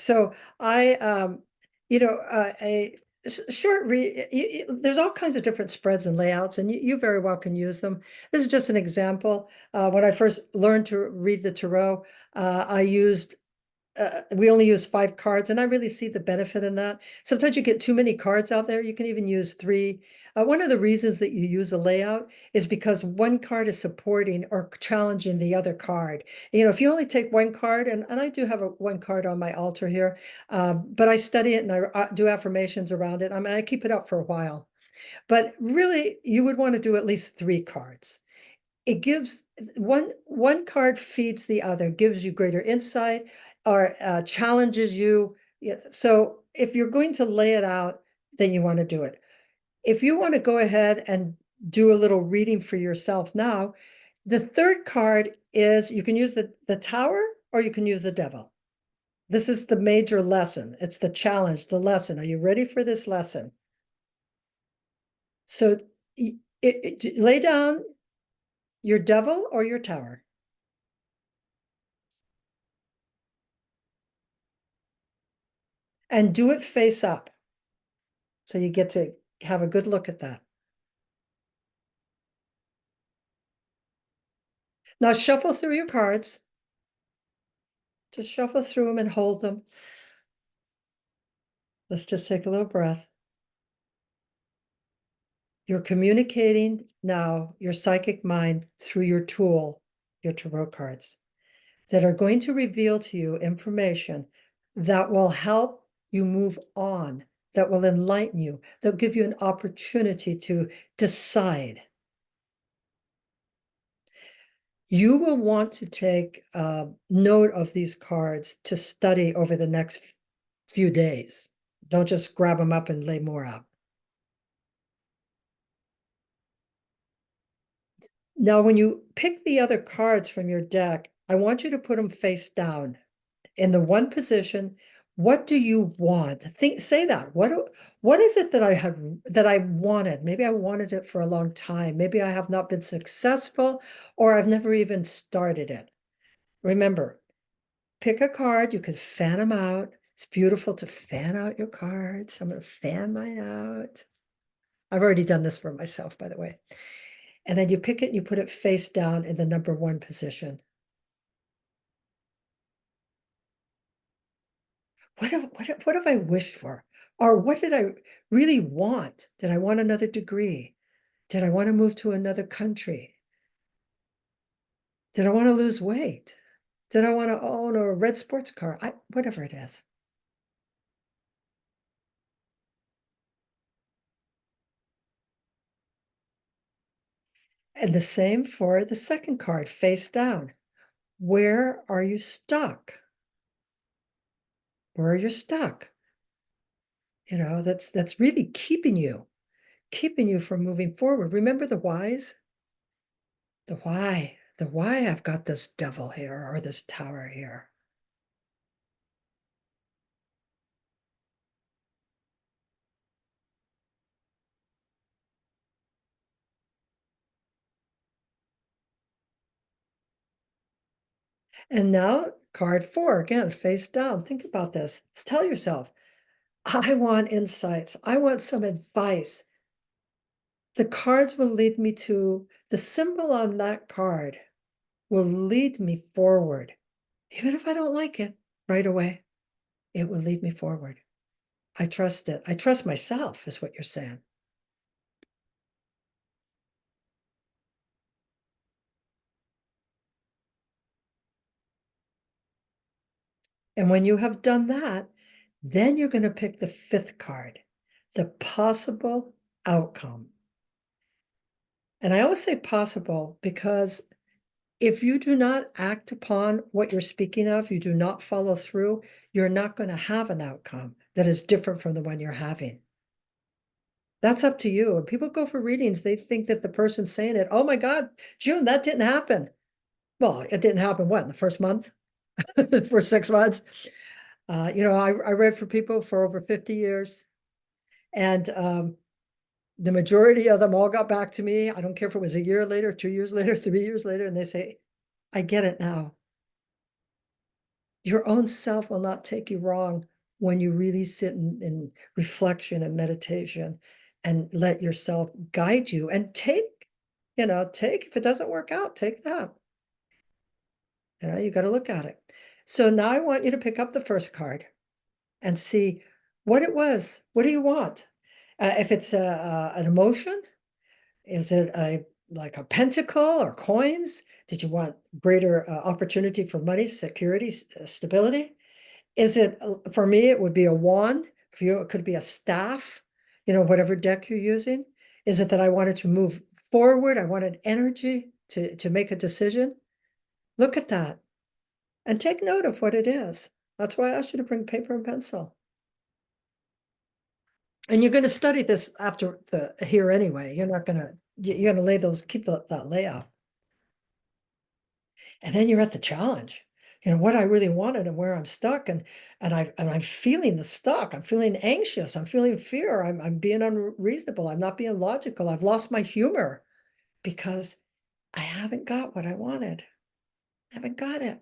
So I, a short read, there's all kinds of different spreads and layouts, and you very well can use them. This is just an example. When I first learned to read the tarot, I used we only use 5 cards, and I really see the benefit in that. Sometimes you get too many cards out there. You can even use 3. One of the reasons that you use a layout is because one card is supporting or challenging the other card. If you only take one card, and I do have one card on my altar here, but I study it and I do affirmations around it. I keep it up for a while. But really, you would want to do at least 3 cards. It gives one card feeds the other, gives you greater insight or challenges you. Yeah, so if you're going to lay it out, then you want to do it. If you want to go ahead and do a little reading for yourself now, the third card is you can use the tower or you can use the devil. This is the major lesson. It's the challenge, the lesson. Are you ready for this lesson? So lay down your devil or your tower. And do it face up. So you get to have a good look at that. Now shuffle through your cards. Just shuffle through them and hold them. Let's just take a little breath. You're communicating now your psychic mind through your tool, your tarot cards, that are going to reveal to you information that will help you move on, that will enlighten you, that will give you an opportunity to decide. You will want to take note of these cards to study over the next few days. Don't just grab them up and lay more out. Now, when you pick the other cards from your deck, I want you to put them face down in the one position. What do you want? Say that. What is it that I wanted? Maybe I wanted it for a long time. Maybe I have not been successful, or I've never even started it. Remember, pick a card. You can fan them out. It's beautiful to fan out your cards. I'm going to fan mine out. I've already done this for myself, by the way. And then you pick it and you put it face down in the number 1 position. What have I wished for? Or what did I really want? Did I want another degree? Did I want to move to another country? Did I want to lose weight? Did I want to own a red sports car? Whatever it is. And the same for the second card, face down. Where are you stuck? Where are you stuck? That's really keeping you from moving forward. Remember the whys? The why I've got this devil here or this tower here. And now card 4, again, face down. Think about this. Tell yourself, I want insights. I want some advice. The cards will lead me to the symbol on that card will lead me forward. Even if I don't like it right away, it will lead me forward. I trust it. I trust myself, is what you're saying. And when you have done that, then you're going to pick the 5th card, the possible outcome. And I always say possible because if you do not act upon what you're speaking of, you do not follow through, you're not going to have an outcome that is different from the one you're having. That's up to you. When people go for readings, they think that the person's saying it, oh my God, June, that didn't happen. Well, it didn't happen what, in the first month? For 6 months? I read for people for over 50 years. And the majority of them all got back to me. I don't care if it was a year later, 2 years later, 3 years later, and they say, I get it now. Your own self will not take you wrong when you really sit in reflection and meditation and let yourself guide you and take, if it doesn't work out, take that. You got to look at it. So now I want you to pick up the first card and see what it was. What do you want? If it's an emotion, is it like a pentacle or coins? Did you want greater opportunity for money, security, stability? Is it, for me, it would be a wand. For you, it could be a staff, whatever deck you're using. Is it that I wanted to move forward? I wanted energy to make a decision. Look at that and take note of what it is. That's why I asked you to bring paper and pencil. And you're going to study this after the here anyway. You're going to lay those, keep that layout. And then you're at the challenge. What I really wanted and where I'm stuck, and I'm feeling the stuck. I'm feeling anxious. I'm feeling fear. I'm being unreasonable. I'm not being logical. I've lost my humor because I haven't got what I wanted. I haven't got it.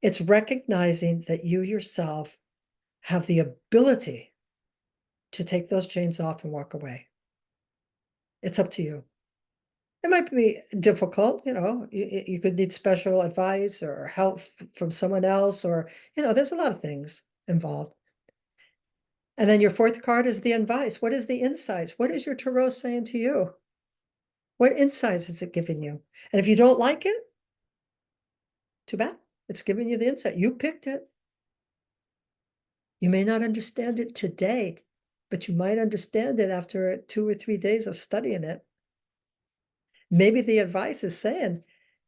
It's recognizing that you yourself have the ability to take those chains off and walk away. It's up to you. It might be difficult, you could need special advice or help from someone else, or, there's a lot of things involved. And then your fourth card is the advice. What is the insights? What is your tarot saying to you? What insights is it giving you? And if you don't like it, too bad. It's giving you the insight. You picked it. You may not understand it today, but you might understand it after 2 or 3 days of studying it. Maybe the advice is saying,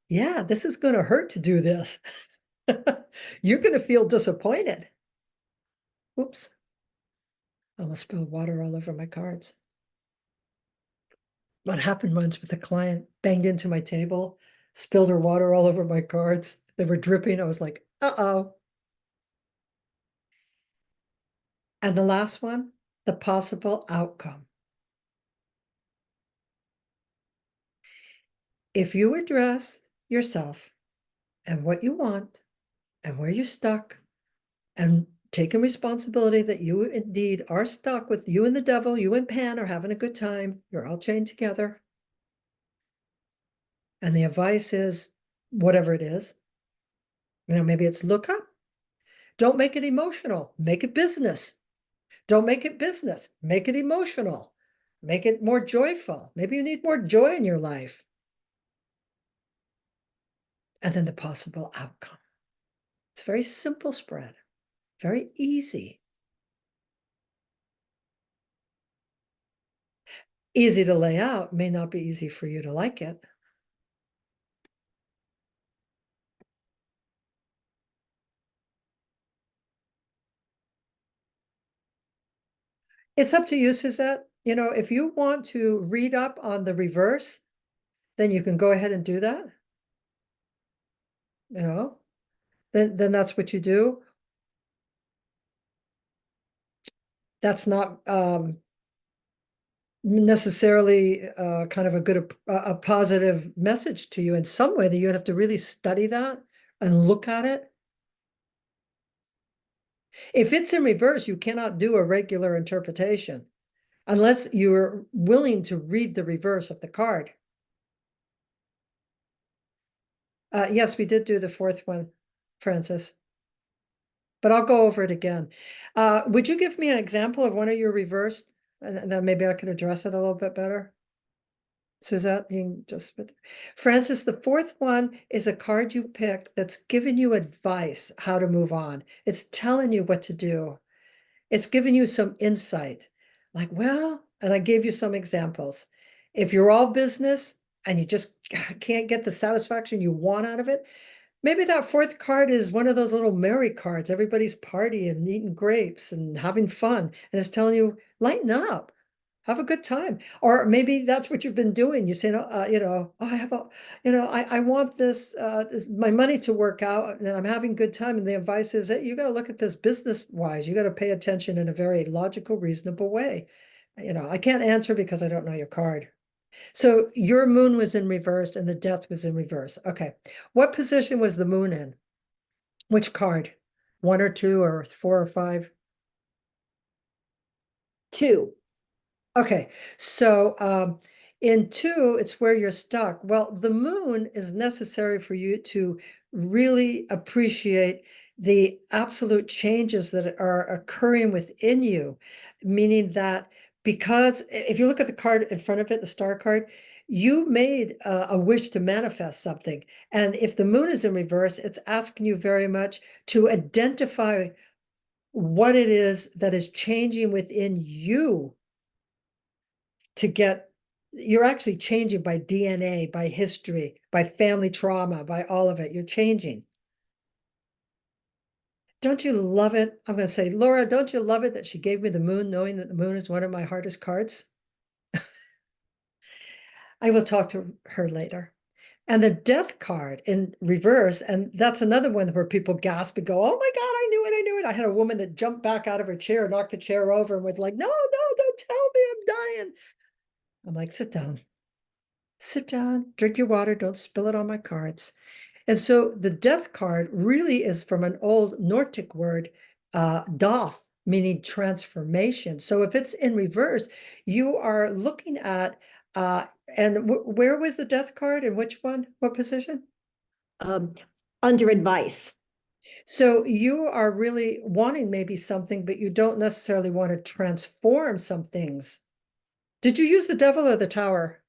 yeah, this is going to hurt to do this. You're going to feel disappointed. Oops. I almost spilled water all over my cards. What happened once with a client, banged into my table, spilled her water all over my cards. They were dripping. I was like, uh-oh. And the last one, the possible outcome. If you address yourself and what you want and where you're stuck, and taking responsibility that you indeed are stuck with you and the devil, you and Pan are having a good time, you're all chained together. And the advice is whatever it is. Maybe it's look up. Don't make it emotional. Make it business. Don't make it business. Make it emotional. Make it more joyful. Maybe you need more joy in your life. And then the possible outcome. It's a very simple spread. Very easy. Easy to lay out, may not be easy for you to like it. It's up to you, Suzette. If you want to read up on the reverse, then you can go ahead and do that. Then that's what you do. That's not necessarily kind of a positive message to you in some way, that you have to really study that and look at it. If it's in reverse, you cannot do a regular interpretation unless you're willing to read the reverse of the card. Yes, we did do the fourth one, Francis, but I'll go over it again. Would you give me an example of one of your reversed, and then maybe I could address it a little bit better? Suzette, you just, Francis, the fourth one is a card you picked that's giving you advice how to move on. It's telling you what to do. It's giving you some insight. Like, well, and I gave you some examples. If you're all business and you just can't get the satisfaction you want out of it, maybe that fourth card is one of those little merry cards. Everybody's partying and eating grapes and having fun. And it's telling you, lighten up. Have a good time. Or maybe that's what you've been doing. You say, no, oh, I have I want my money to work out, and I'm having good time. And the advice is that you got to look at this business wise. You got to pay attention in a very logical, reasonable way. I can't answer because I don't know your card. So your moon was in reverse and the death was in reverse. Okay. What position was the moon in? Which card? One or two or four or five? Two. Okay, so in two, it's where you're stuck. Well, the moon is necessary for you to really appreciate the absolute changes that are occurring within you, meaning that because if you look at the card in front of it, the star card, you made a wish to manifest something. And if the moon is in reverse, it's asking you very much to identify what it is that is changing within you to get, you're actually changing by DNA, by history, by family trauma, by all of it. You're changing. Don't you love it? I'm going to say, Laura, don't you love it that she gave me the moon, knowing that the moon is one of my hardest cards? I will talk to her later. And the death card in reverse, and that's another one where people gasp and go, oh my God, I knew it, I knew it. I had a woman that jumped back out of her chair, knocked the chair over, and was like, no, no, don't tell me I'm dying. I'm like, sit down. Sit down, drink your water, don't spill it on my cards. And so the death card really is from an old Nordic word, doth, meaning transformation. So if it's in reverse, you are looking at, uh, and where was the death card and which one? What position? Um, Under advice. So you are really wanting maybe something, but you don't necessarily want to transform some things. Did you use the devil or the tower?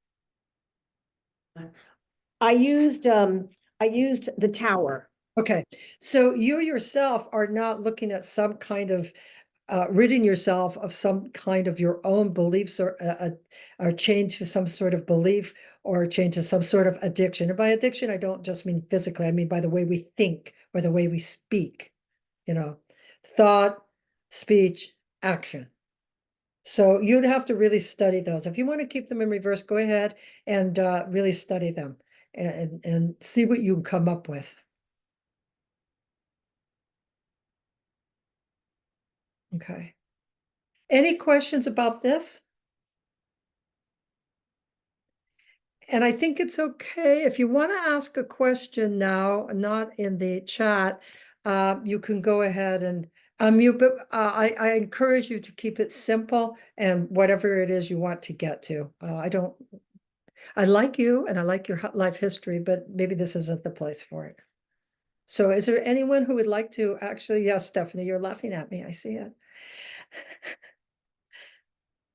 I used the tower. Okay, so you yourself are not looking at some kind of ridding yourself of some kind of your own beliefs or change to some sort of belief or change to some sort of addiction. And by addiction, I don't just mean physically, I mean by the way we think or the way we speak, you know, thought, speech, action. So you'd have to really study those. If you want to keep them in reverse, go ahead and really study them and see what you can come up with. Okay. Any questions about this? And I think it's okay if you want to ask a question now, not in the chat, you can go ahead and unmute, but I encourage you to keep it simple and whatever it is you want to get to. I like you and I like your life history, but maybe this isn't the place for it. So is there anyone who would like to actually, yes, Stephanie, you're laughing at me. I see it.